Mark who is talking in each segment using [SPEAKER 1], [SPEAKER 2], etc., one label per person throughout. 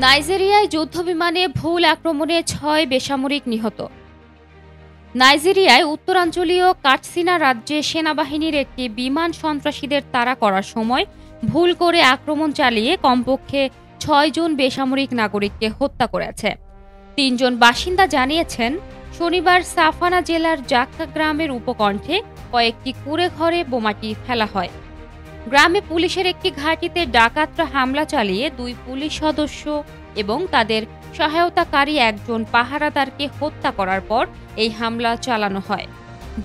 [SPEAKER 1] নাইজেরিয়ায় যুদ্ধবিমানে ভুল আক্রমণে ৬ বেসামরিক নিহত। নাইজেরিয়ায় উত্তরাঞ্চলীয় কাটসিনা রাজ্যে সেনাবাহিনীর একটি বিমান সন্ত্রাসীদের তাড়া করার সময় ভুল করে আক্রমণ চালিয়ে কমপক্ষে ৬ জন বেসামরিক নাগরিককে হত্যা করেছে। ৩ জন বাসিন্দা জানিয়েছেন, শনিবার সাফানা জেলার জাক্কা গ্রামের উপকণ্ঠে কয়েকটি কুঁড়েঘরে বোমাটি ফেলা হয়। গ্রামে পুলিশের একটি ঘাঁটিতে ডাকাতরা হামলা চালিয়ে ২ পুলিশ সদস্য এবং তাদের সহায়তাকারী একজন পাহারাদারকে হত্যা করার পর এই হামলা চালানো হয়।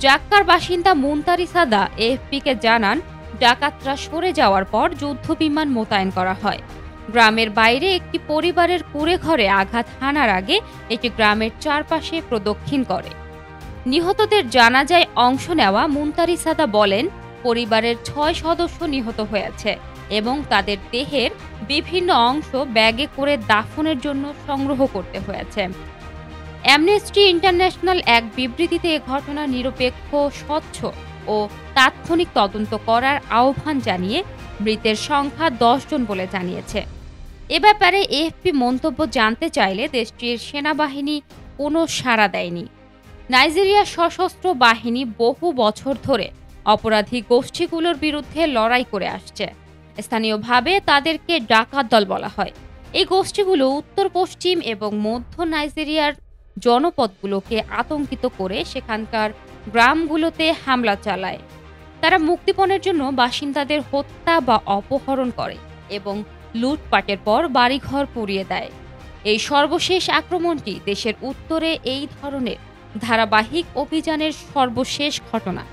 [SPEAKER 1] জাক্কার বাসিন্দা মুনতারি সাদা এএফপিকে জানান, ডাকাতরা সরে যাওয়ার পর যুদ্ধবিমান মোতায়েন করা হয়। গ্রামের বাইরে একটি পরিবারের কুঁড়েঘরে আঘাত হানার আগে এটি গ্রামের চারপাশে প্রদক্ষিণ করে। নিহতদের জানাজায় অংশ নেওয়া মুনতারি সাদা বলেন, পরিবারের ৬ সদস্য নিহত হয়েছে এবং তাদের দেহের বিভিন্ন অংশ ব্যাগে করে দাফনের জন্য সংগ্রহ করতে হয়েছে। অ্যামনেস্টি ইন্টারন্যাশনাল এক বিবৃতিতে এ ঘটনা নিরপেক্ষ, স্বচ্ছ ও তাৎক্ষণিক তদন্ত করার আহ্বান জানিয়ে মৃতের সংখ্যা ১০ জন বলে জানিয়েছে। এ ব্যাপারে এএফপি মন্তব্য জানতে চাইলে দেশটির সেনাবাহিনী কোনো সাড়া দেয়নি। নাইজেরিয়ার সশস্ত্র বাহিনী বহু বছর ধরে অপরাধী গোষ্ঠীগুলোর বিরুদ্ধে লড়াই করে আসছে। স্থানীয়ভাবে তাদেরকে ডাকাত দল বলা হয়। এই গোষ্ঠীগুলো উত্তর পশ্চিম এবং মধ্য নাইজেরিয়ার জনপদগুলোকে আতঙ্কিত করে সেখানকার গ্রামগুলোতে হামলা চালায়। তারা মুক্তিপণের জন্য বাসিন্দাদের হত্যা বা অপহরণ করে এবং লুটপাটের পর বাড়িঘর পুড়িয়ে দেয়। এই সর্বশেষ আক্রমণটি দেশের উত্তরে এই ধরনের ধারাবাহিক অভিযানের সর্বশেষ ঘটনা।